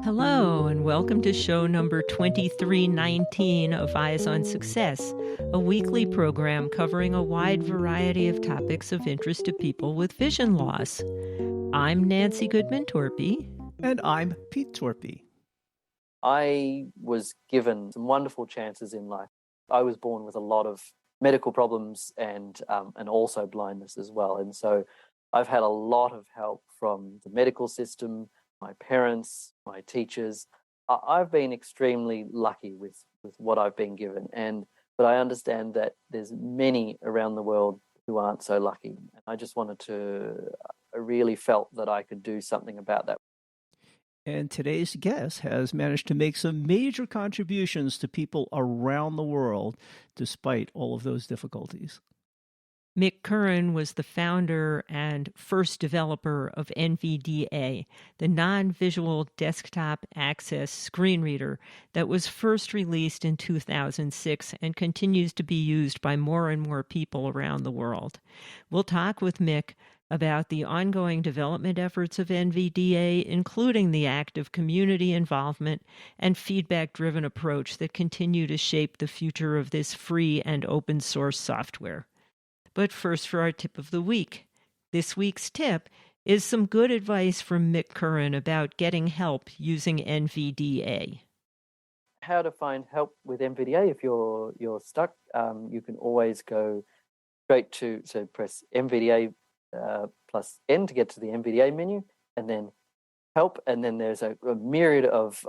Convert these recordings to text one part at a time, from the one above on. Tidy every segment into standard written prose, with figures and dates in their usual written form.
Hello, and welcome to show number 2319 of Eyes on Success, a weekly program covering a wide variety of topics of interest to people with vision loss. I'm Nancy Torpey. And I'm Pete Torpey. I was given some wonderful chances in life. I was born with a lot of medical problems and also blindness as well. And so I've had a lot of help from the medical system, my parents, my teachers. I've been extremely lucky with what I've been given. But I understand that there's many around the world who aren't so lucky. And I just I really felt that I could do something about that. And today's guest has managed to make some major contributions to people around the world, despite all of those difficulties. Mick Curran was the founder and first developer of NVDA, the non-visual desktop access screen reader that was first released in 2006 and continues to be used by more and more people around the world. We'll talk with Mick about the ongoing development efforts of NVDA, including the active community involvement and feedback-driven approach that continue to shape the future of this free and open source software. But first, for our tip of the week. This week's tip is some good advice from Mick Curran about getting help using NVDA. How to find help with NVDA if you're stuck. You can always go straight to, so press NVDA plus N to get to the NVDA menu, and then help, and then there's a myriad of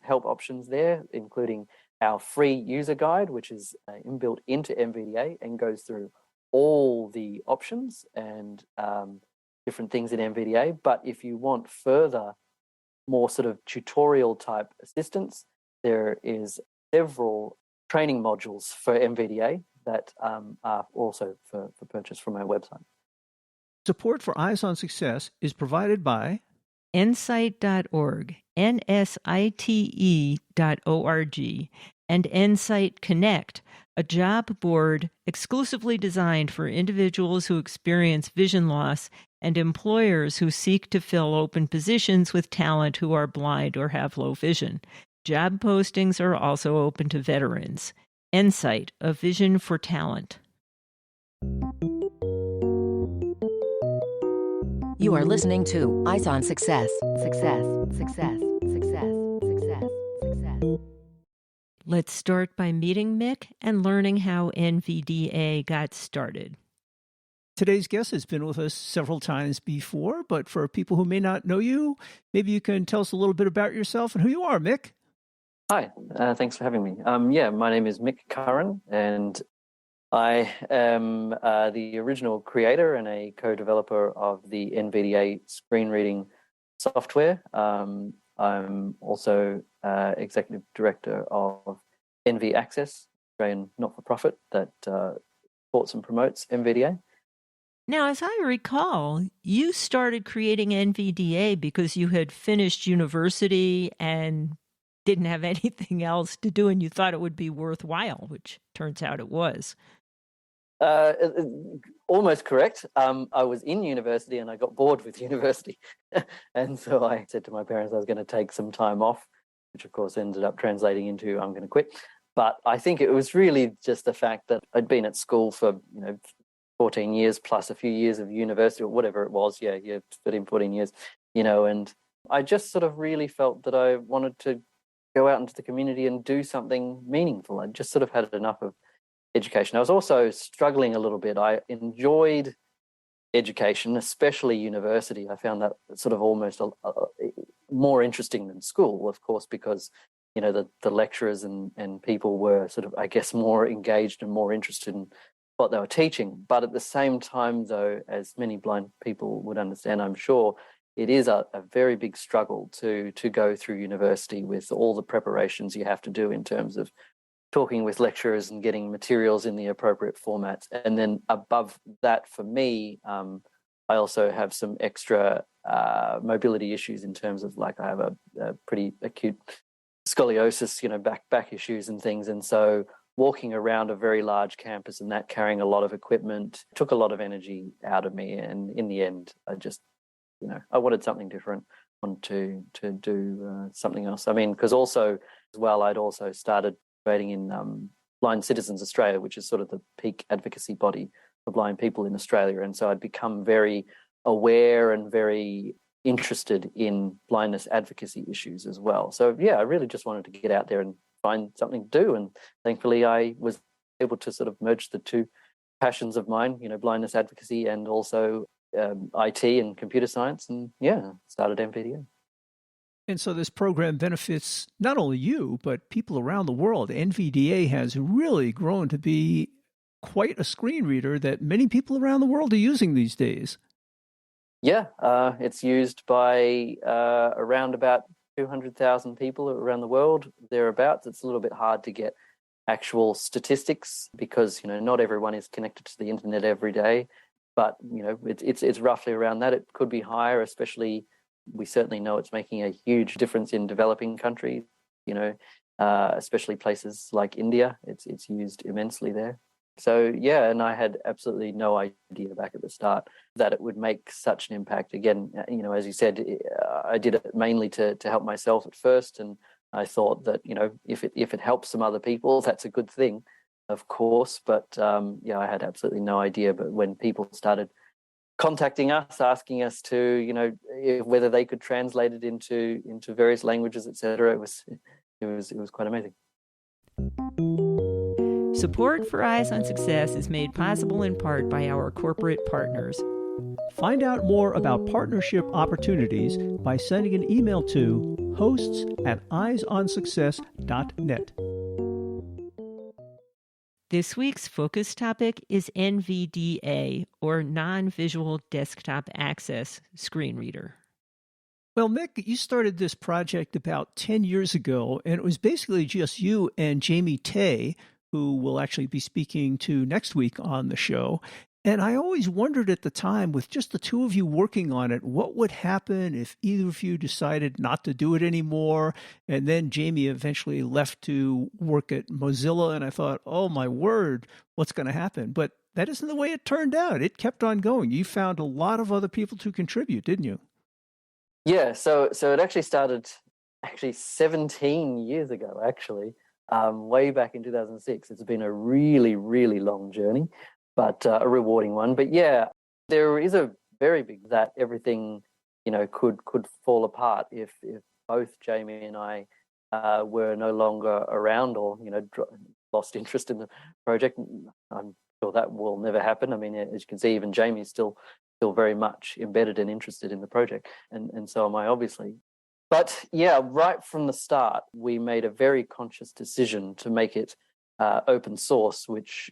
help options there, including our free user guide, which is inbuilt into NVDA and goes through all the options and different things in NVDA. But if you want further, more sort of tutorial type assistance, there is several training modules for NVDA that are also for purchase from our website. Support for Eyes on Success is provided by nsite.org, nsite.org, and Nsite Connect, a job board exclusively designed for individuals who experience vision loss and employers who seek to fill open positions with talent who are blind or have low vision. Job postings are also open to veterans. Nsite, a vision for talent. You are listening to Eyes on Success. Success, success, success, success, success. Let's start by meeting Mick and learning how NVDA got started. Today's guest has been with us several times before, but for people who may not know you, maybe you can tell us a little bit about yourself and who you are, Mick. Hi, thanks for having me. My name is Mick Curran, and I am the original creator and a co-developer of the NVDA screen reading software. I'm also executive director of NV Access, Australian not-for-profit that supports and promotes NVDA. Now, as I recall, you started creating NVDA because you had finished university and didn't have anything else to do, and you thought it would be worthwhile, which turns out it was. Almost correct. I was in university and I got bored with university. And so I said to my parents I was going to take some time off, which of course ended up translating into I'm going to quit. But I think it was really just the fact that I'd been at school for 14 years plus a few years of university or whatever it was. 14 years, and I just sort of really felt that I wanted to go out into the community and do something meaningful. I just sort of had enough of education. I was also struggling a little bit. I enjoyed education, especially university. I found that sort of almost more interesting than school, of course, because the lecturers and people were sort of, I guess, more engaged and more interested in what they were teaching. But at the same time, though, as many blind people would understand, I'm sure, it is a very big struggle to go through university with all the preparations you have to do in terms of talking with lecturers and getting materials in the appropriate formats. And then above that, for me, I also have some extra mobility issues in terms of, like, I have a pretty acute scoliosis, back issues and things. And so walking around a very large campus and that carrying a lot of equipment took a lot of energy out of me. And in the end, I just I wanted something different, wanted to do something else. I mean, because also as well, I'd also started participating in Blind Citizens Australia, which is sort of the peak advocacy body for blind people in Australia. And so I'd become very aware and very interested in blindness advocacy issues as well. So yeah, I really just wanted to get out there and find something to do. And thankfully I was able to sort of merge the two passions of mine, blindness advocacy and also IT and computer science, and started NVDA. And so this program benefits not only you, but people around the world. NVDA has really grown to be quite a screen reader that many people around the world are using these days. Yeah, it's used by around about 200,000 people around the world, thereabouts. It's a little bit hard to get actual statistics because, not everyone is connected to the internet every day. But, it's roughly around that. It could be higher, especially we certainly know it's making a huge difference in developing countries, especially places like India. It's used immensely there. So, yeah, and I had absolutely no idea back at the start that it would make such an impact. Again, as you said, I did it mainly to help myself at first. And I thought that, if it helps some other people, that's a good thing, of course. But, I had absolutely no idea. But when people started contacting us, asking us to, whether they could translate it into various languages, etc., it was quite amazing. Support for Eyes on Success is made possible in part by our corporate partners. Find out more about partnership opportunities by sending an email to hosts@eyesonsuccess.net. This week's focus topic is NVDA, or Non-Visual Desktop Access Screen Reader. Well, Mick, you started this project about 10 years ago, and it was basically just you and Jamie Tay, who we'll actually be speaking to next week on the show. And I always wondered at the time, with just the two of you working on it, what would happen if either of you decided not to do it anymore? And then Jamie eventually left to work at Mozilla, and I thought, oh my word, what's going to happen? But that isn't the way it turned out. It kept on going. You found a lot of other people to contribute, didn't you? Yeah, so it actually started 17 years ago, way back in 2006. It's been a really, really long journey, but a rewarding one. But yeah, there is a very big that everything, could fall apart if both Jamie and I were no longer around or, lost interest in the project. I'm sure that will never happen. I mean, as you can see, even Jamie's still very much embedded and interested in the project, and so am I, obviously. But yeah, right from the start, we made a very conscious decision to make it open source, which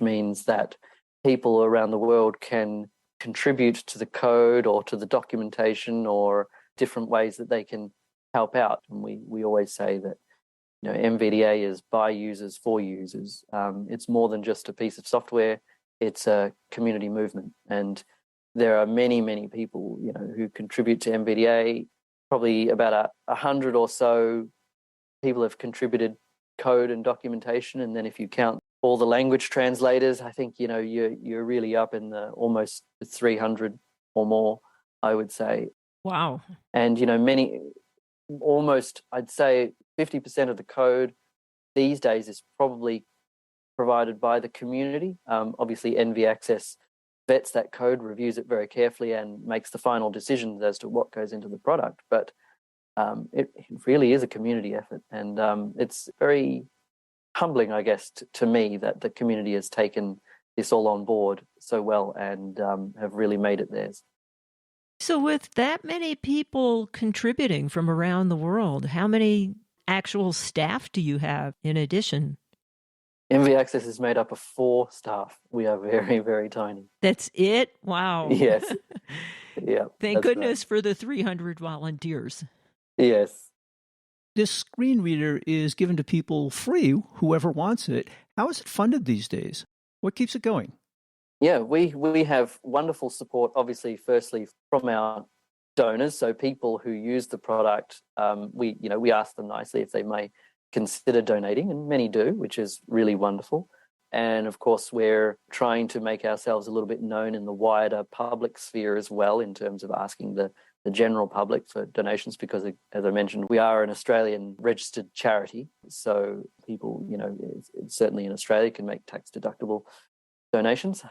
means that people around the world can contribute to the code or to the documentation or different ways that they can help out. And we always say that NVDA is by users for users. It's more than just a piece of software; it's a community movement, and there are many, many people who contribute to NVDA. Probably about 100 or so people have contributed code and documentation, and then if you count all the language translators, I think you're really up in the almost 300 or more, I would say. Wow! And almost I'd say 50% of the code these days is probably provided by the community. Obviously, NV Access vets that code, reviews it very carefully, and makes the final decisions as to what goes into the product. But it really is a community effort, and it's very humbling, I guess, to me that the community has taken this all on board so well and have really made it theirs. So with that many people contributing from around the world, how many actual staff do you have in addition? NV Access is made up of 4 staff. We are very, very tiny. That's it? Wow. Yes. Yeah. Thank goodness for the 300 volunteers. Yes. This screen reader is given to people free, whoever wants it. How is it funded these days? What keeps it going? Yeah, we have wonderful support, obviously, firstly, from our donors. So people who use the product, we ask them nicely if they may consider donating, and many do, which is really wonderful. And of course, we're trying to make ourselves a little bit known in the wider public sphere as well, in terms of asking the general public for donations, because, as I mentioned, we are an Australian registered charity. So people, certainly in Australia can make tax deductible donations.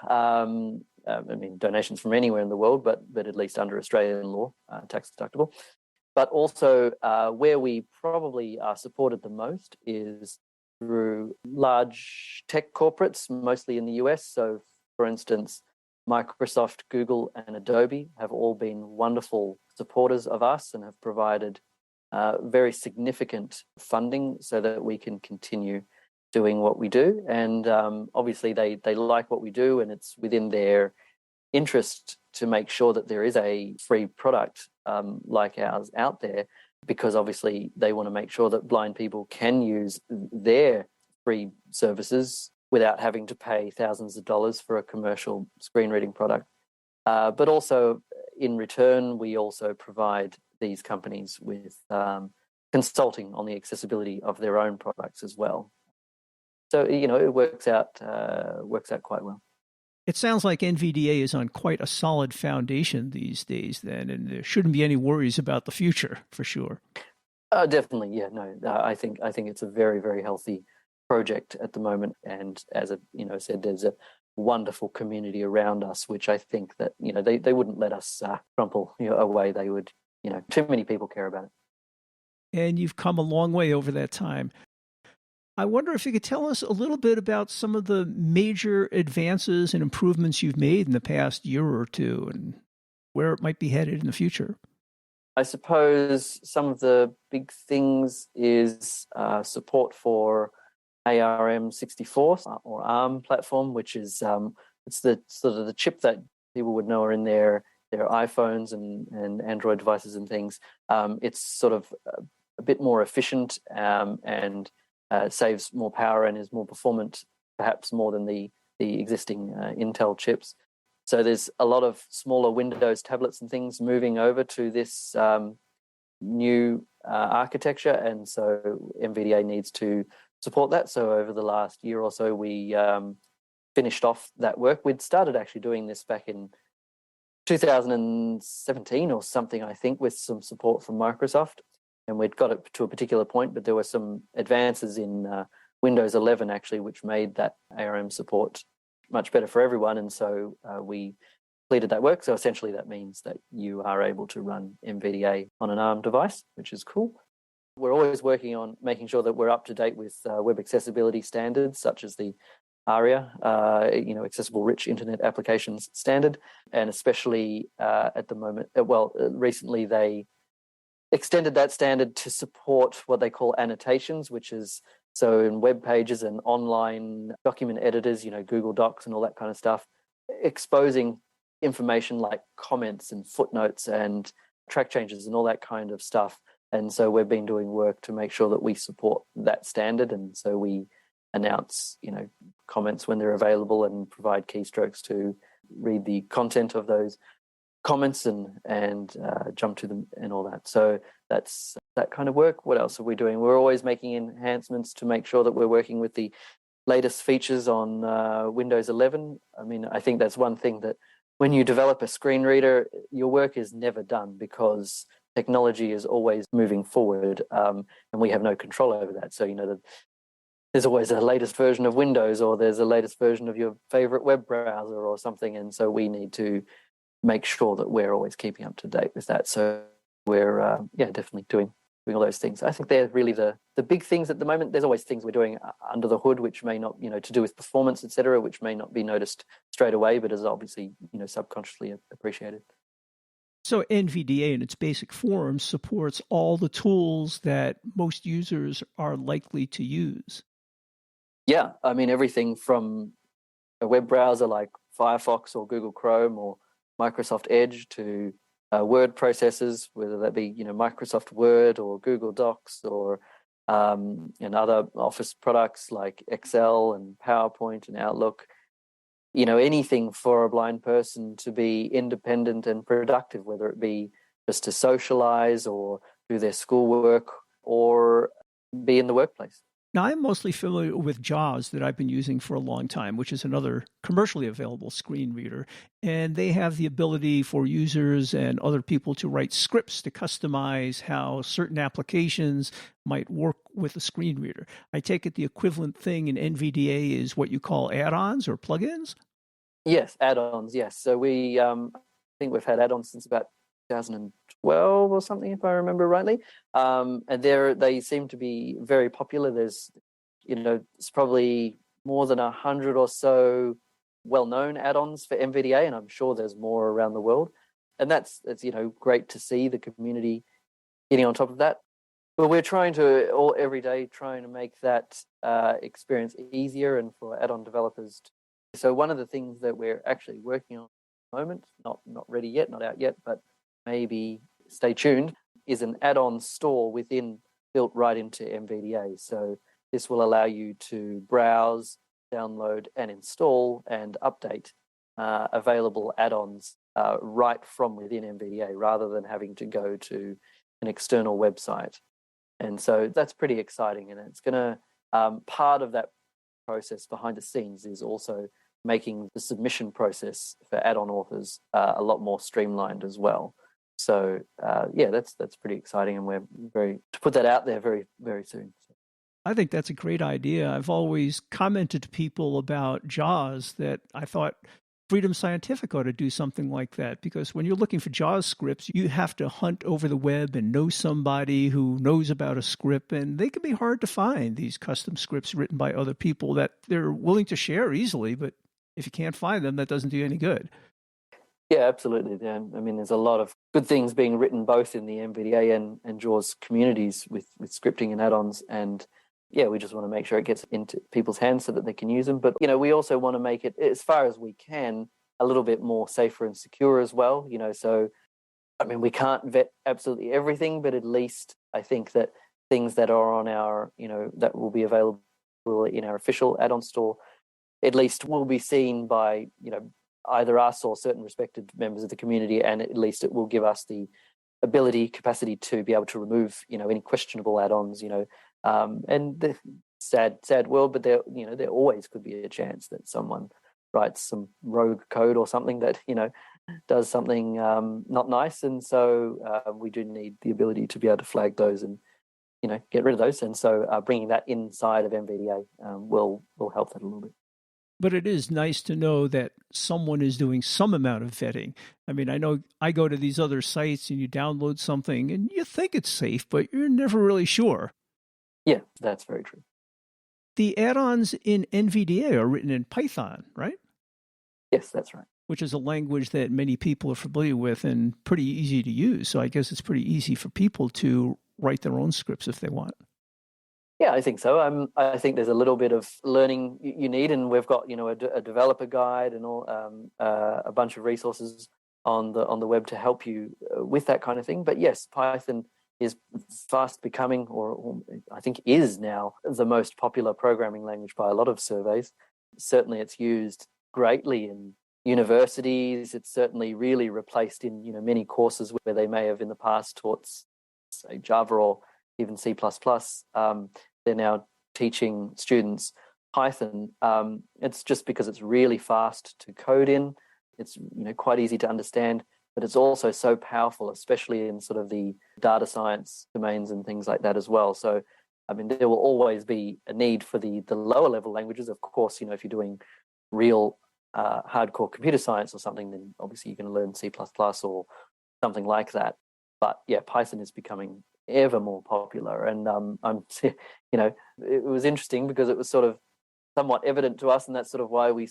Donations from anywhere in the world, but at least under Australian law, tax deductible. But also where we probably are supported the most is through large tech corporates, mostly in the US. So, for instance, Microsoft, Google, and Adobe have all been wonderful supporters of us and have provided very significant funding so that we can continue doing what we do. And obviously they like what we do, and it's within their interest to make sure that there is a free product like ours out there, because obviously they want to make sure that blind people can use their free services without having to pay thousands of dollars for a commercial screen reading product. But also in return, we also provide these companies with consulting on the accessibility of their own products as well. So, it works out quite well. It sounds like NVDA is on quite a solid foundation these days then, and there shouldn't be any worries about the future, for sure. Definitely, yeah. No, I think it's a very, very healthy project at the moment, and as I said, there's a wonderful community around us, which I think that they wouldn't let us crumple away. They would, too many people care about it. And you've come a long way over that time. I wonder if you could tell us a little bit about some of the major advances and improvements you've made in the past year or two and where it might be headed in the future. I suppose some of the big things is support for ARM64 or ARM platform, which is it's the sort of the chip that people would know are in their iPhones and Android devices and things. It's sort of a bit more efficient and saves more power and is more performant, perhaps more than the existing Intel chips. So there's a lot of smaller Windows tablets and things moving over to this new architecture, and so NVDA needs to support that. So over the last year or so, we finished off that work. We'd started actually doing this back in 2017 or something, I think, with some support from Microsoft. And we'd got it to a particular point, but there were some advances in Windows 11 actually, which made that ARM support much better for everyone. And so we completed that work. So essentially that means that you are able to run NVDA on an ARM device, which is cool. We're always working on making sure that we're up to date with web accessibility standards, such as the ARIA, Accessible Rich Internet Applications Standard. And especially at the moment, recently they extended that standard to support what they call annotations, which is so in web pages and online document editors, Google Docs and all that kind of stuff, exposing information like comments and footnotes and track changes and all that kind of stuff. And so we've been doing work to make sure that we support that standard. And so we announce, comments when they're available and provide keystrokes to read the content of those comments and jump to them and all that. So that's that kind of work. What else are we doing? We're always making enhancements to make sure that we're working with the latest features on Windows 11. I mean, I think that's one thing that when you develop a screen reader, your work is never done because technology is always moving forward, and we have no control over that. So, there's always a latest version of Windows, or there's a latest version of your favorite web browser or something. And so we need to make sure that we're always keeping up to date with that. So we're definitely doing all those things. I think they're really the big things at the moment. There's always things we're doing under the hood, which may not, to do with performance, etc., which may not be noticed straight away, but is obviously, subconsciously appreciated. So NVDA in its basic form supports all the tools that most users are likely to use. Yeah, I mean, everything from a web browser like Firefox or Google Chrome or Microsoft Edge to word processors, whether that be Microsoft Word or Google Docs or and other Office products like Excel and PowerPoint and Outlook. Anything for a blind person to be independent and productive, whether it be just to socialize or do their schoolwork or be in the workplace. Now, I'm mostly familiar with JAWS that I've been using for a long time, which is another commercially available screen reader. And they have the ability for users and other people to write scripts to customize how certain applications might work with a screen reader. I take it the equivalent thing in NVDA is what you call add-ons or plugins? Yes, add-ons. Yes. So I think we've had add-ons since about 2012 or something, if I remember rightly. And they seem to be very popular. There's, it's probably more than 100 or so well-known add-ons for NVDA, and I'm sure there's more around the world. And that's great to see the community getting on top of that. But we're trying to every day make that experience easier and for add-on developers. So one of the things that we're actually working on at the moment, not ready yet, not out yet, but maybe stay tuned, is an add-on store built right into NVDA. So this will allow you to browse, download, and install and update available add-ons right from within NVDA rather than having to go to an external website. And so that's pretty exciting. And it's going to, part of that process behind the scenes is also making the submission process for add-on authors a lot more streamlined as well. So that's pretty exciting, and we're to put that out there very, very soon. I think that's a great idea. I've always commented to people about JAWS that I thought Freedom Scientific ought to do something like that, because when you're looking for JAWS scripts, you have to hunt over the web and know somebody who knows about a script, and they can be hard to find, these custom scripts written by other people that they're willing to share easily, but if you can't find them, that doesn't do you any good. Yeah, absolutely. I mean, there's a lot of good things being written both in the NVDA and JAWS communities with scripting and add-ons, and we just want to make sure it gets into people's hands so that they can use them. But, we also want to make it, as far as we can, a little bit more safer and secure as well. So, I mean, we can't vet absolutely everything, but at least I think that things that are on our, that will be available in our official add-on store, at least will be seen by, either us or certain respected members of the community, and at least it will give us the capacity to be able to remove, any questionable add-ons, and the sad world, but there always could be a chance that someone writes some rogue code or something that, does something not nice. And so we do need the ability to be able to flag those and, get rid of those. And so bringing that inside of NVDA will help that a little bit. But it is nice to know that someone is doing some amount of vetting. I mean, I know I go to these other sites and you download something and you think it's safe, but you're never really sure. Yeah, that's very true. The add-ons in NVDA are written in Python, right? Yes, that's right. Which is a language that many people are familiar with and pretty easy to use. So I guess it's pretty easy for people to write their own scripts if they want. Yeah, I think so. I think there's a little bit of learning you need, and we've got a developer guide and all a bunch of resources on the web to help you with that kind of thing. But yes, Python is fast becoming, or I think is now, the most popular programming language by a lot of surveys. Certainly, it's used greatly in universities. It's certainly really replaced in many courses where they may have in the past taught, say, Java or even C++. They're now teaching students Python. It's just because it's really fast to code in. It's quite easy to understand, but it's also so powerful, especially in sort of the data science domains and things like that as well. So, I mean, there will always be a need for the lower level languages. Of course, if you're doing real hardcore computer science or something, then obviously you're going to learn C++ or something like that. But yeah, Python is becoming ever more popular, and it was interesting because it was sort of somewhat evident to us, and that's sort of why we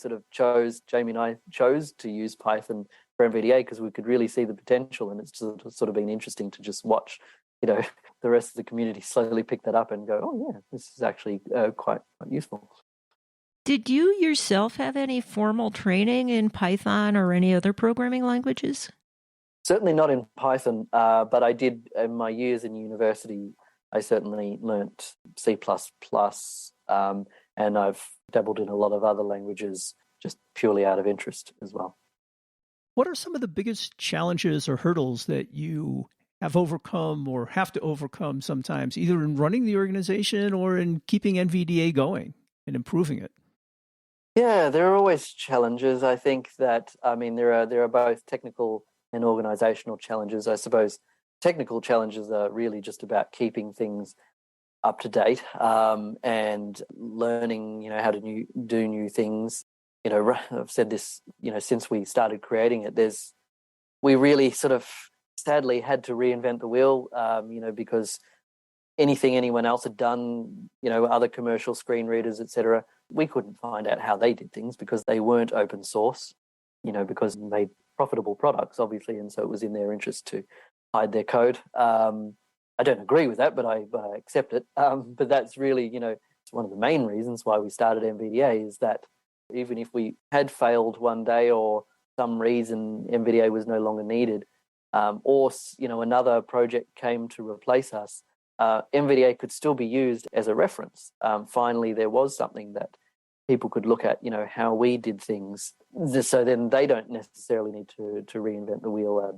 Jamie and I chose to use Python for NVDA, because we could really see the potential, and it's sort of been interesting to just watch the rest of the community slowly pick that up and go, oh yeah, this is actually quite useful. Did you yourself have any formal training in Python or any other programming languages? Certainly not in Python, but I did in my years in university. I certainly learnt C++, and I've dabbled in a lot of other languages just purely out of interest as well. What are some of the biggest challenges or hurdles that you have overcome or have to overcome sometimes, either in running the organization or in keeping NVDA going and improving it? Yeah, there are always challenges. I think that, I mean, there are both technical and organizational challenges. I suppose technical challenges are really just about keeping things up to date, and learning, how to do new things. I've said this, since we started creating it, we really sort of sadly had to reinvent the wheel, because anything anyone else had done, other commercial screen readers, etc., we couldn't find out how they did things because they weren't open source, because they made profitable products, obviously, and so it was in their interest to hide their code. I don't agree with that, but I accept it. But that's really, it's one of the main reasons why we started NVDA, is that even if we had failed one day or some reason NVDA was no longer needed, or another project came to replace us, NVDA could still be used as a reference. Finally, there was something that people could look at, how we did things. So then they don't necessarily need to reinvent the wheel,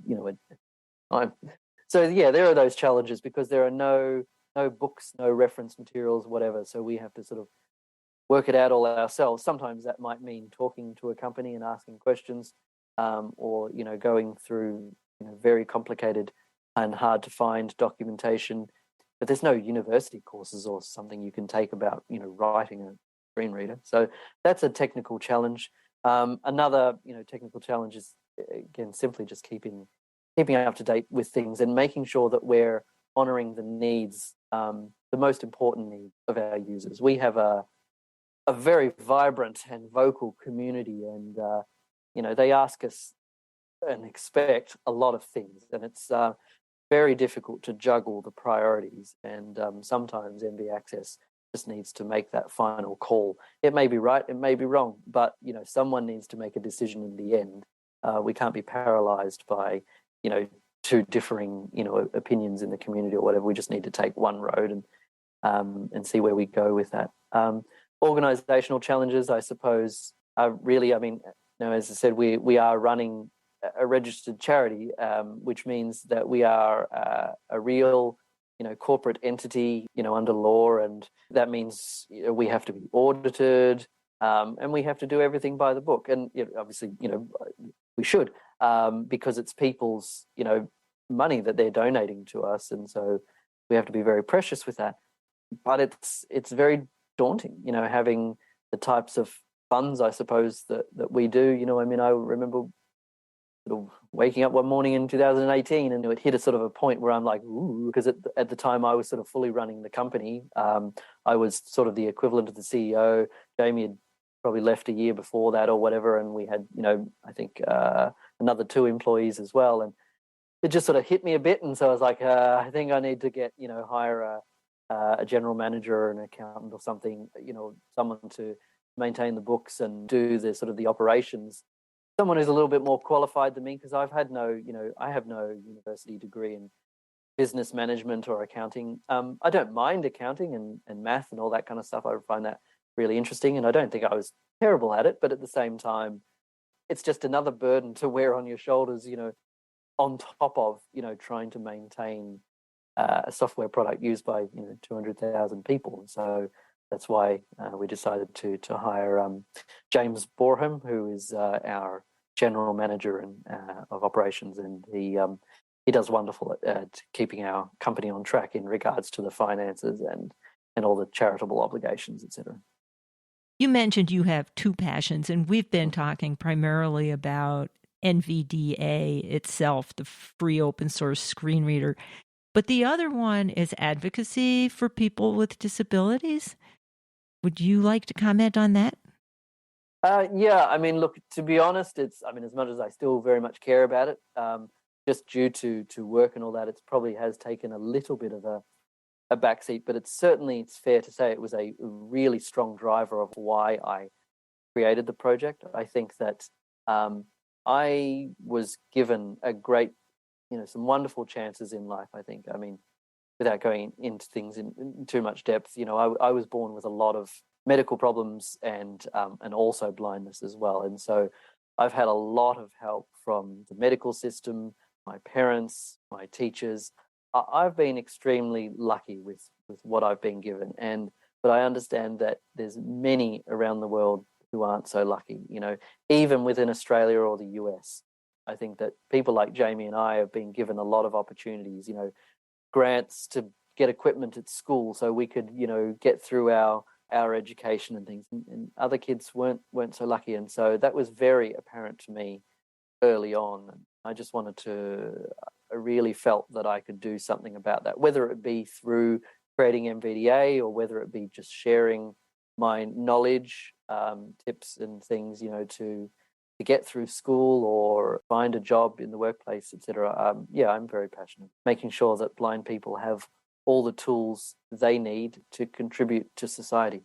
So yeah, there are those challenges because there are no books, no reference materials, whatever. So we have to sort of work it out all ourselves. Sometimes that might mean talking to a company and asking questions, or going through very complicated and hard to find documentation. But there's no university courses or something you can take about writing a screen reader. So that's a technical challenge. Another technical challenge is, again, simply just keeping up to date with things and making sure that we're honoring the needs, the most important needs of our users. We have a very vibrant and vocal community, and they ask us and expect a lot of things, and it's very difficult to juggle the priorities. And sometimes NV Access just needs to make that final call. It may be right, it may be wrong, but someone needs to make a decision in the end. We can't be paralyzed by two differing opinions in the community or whatever. We just need to take one road and see where we go with that. Organizational challenges, I suppose, are really, as I said, we are running a registered charity, which means that we are a real corporate entity under law, and that means we have to be audited, and we have to do everything by the book. And obviously we should, because it's people's money that they're donating to us, and so we have to be very precious with that. But it's very daunting, having the types of funds, I suppose, that we do. I remember sort of waking up one morning in 2018, and it hit a sort of a point where I'm like, ooh, because at the time I was sort of fully running the company. I was sort of the equivalent of the CEO. Jamie had probably left a year before that or whatever, and we had, I think another 2 employees as well, and it just sort of hit me a bit. And so I was like, I think I need to hire a general manager or an accountant or something, someone to maintain the books and do the sort of the operations. Someone who's a little bit more qualified than me, because I have no university degree in business management or accounting. I don't mind accounting and math and all that kind of stuff. I find that really interesting, and I don't think I was terrible at it, but at the same time, it's just another burden to wear on your shoulders, on top of, trying to maintain a software product used by 200,000 people. So that's why we decided to hire James Boreham, who is our general manager of operations, and he does wonderful at keeping our company on track in regards to the finances and all the charitable obligations, etc. You mentioned you have 2 passions, and we've been talking primarily about NVDA itself, the free open source screen reader. But the other one is advocacy for people with disabilities. Would you like to comment on that? Yeah, look, to be honest, it's, as much as I still very much care about it, just due to work and all that, it probably has taken a little bit of a backseat, but it's fair to say it was a really strong driver of why I created the project. I think that I was given a great, some wonderful chances in life, I think. Without going into things in too much depth, I was born with a lot of medical problems and also blindness as well. And so I've had a lot of help from the medical system, my parents, my teachers. I've been extremely lucky with what I've been given, but I understand that there's many around the world who aren't so lucky, even within Australia or the US. I think that people like Jamie and I have been given a lot of opportunities, grants to get equipment at school so we could, get through our education and things. And other kids weren't so lucky. And so that was very apparent to me early on. I just I really felt that I could do something about that, whether it be through creating NVDA or whether it be just sharing my knowledge, tips and things, to get through school or find a job in the workplace, etc. I'm very passionate, making sure that blind people have all the tools they need to contribute to society.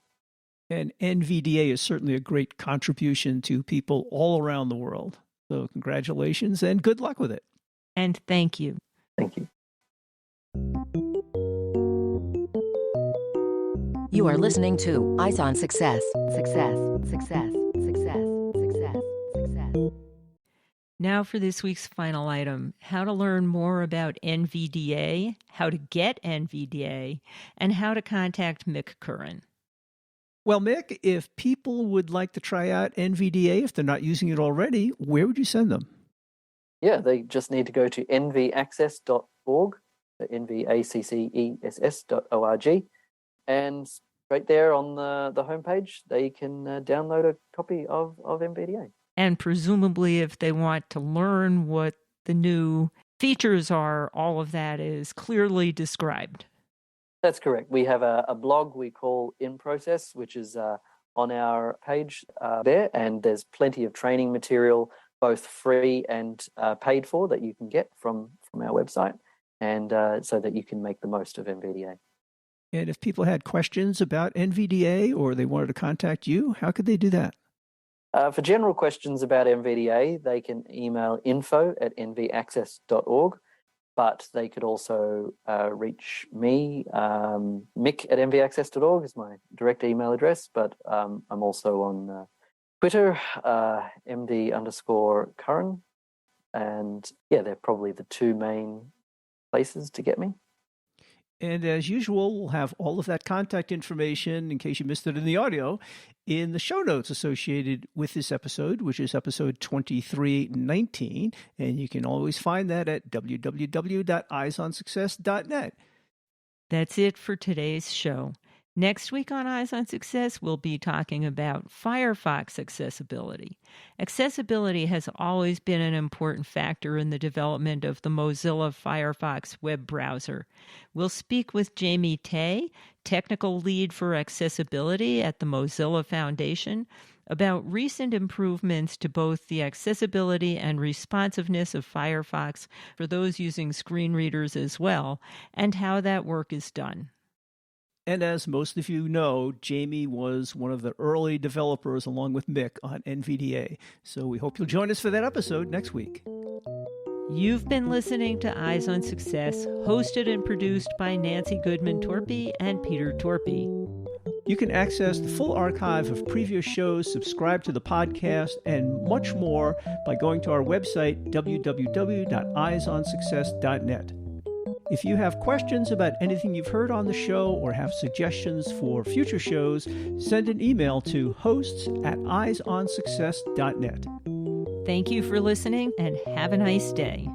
And NVDA is certainly a great contribution to people all around the world. So congratulations and good luck with it. And thank you. Thank you. You are listening to Eyes on Success. Success, success, success, success, success. Now for this week's final item, how to learn more about NVDA, how to get NVDA, and how to contact Mick Curran. Well, Mick, if people would like to try out NVDA, if they're not using it already, where would you send them? Yeah, they just need to go to nvaccess.org, nvaccess.org, and right there on the homepage, they can download a copy of NVDA. And presumably, if they want to learn what the new features are, all of that is clearly described. That's correct. We have a blog we call In Process, which is on our page there, and there's plenty of training material, both free and paid for, that you can get from our website, and so that you can make the most of NVDA. And if people had questions about NVDA or they wanted to contact you, how could they do that? For general questions about NVDA, they can email info@nvaccess.org, but they could also reach me. Mick at nvaccess.org is my direct email address, but I'm also on Twitter, MD_Curran. And they're probably the two main places to get me. And as usual, we'll have all of that contact information, in case you missed it in the audio, in the show notes associated with this episode, which is episode 2319. And you can always find that at www.eyesonsuccess.net. That's it for today's show. Next week on Eyes on Success, we'll be talking about Firefox accessibility. Accessibility has always been an important factor in the development of the Mozilla Firefox web browser. We'll speak with Jamie Tay, technical lead for accessibility at the Mozilla Foundation, about recent improvements to both the accessibility and responsiveness of Firefox for those using screen readers as well, and how that work is done. And as most of you know, Jamie was one of the early developers, along with Mick, on NVDA. So we hope you'll join us for that episode next week. You've been listening to Eyes on Success, hosted and produced by Nancy Torpey and Peter Torpey. You can access the full archive of previous shows, subscribe to the podcast, and much more by going to our website, www.eyesonsuccess.net. If you have questions about anything you've heard on the show or have suggestions for future shows, send an email to hosts@eyesonsuccess.net. Thank you for listening and have a nice day.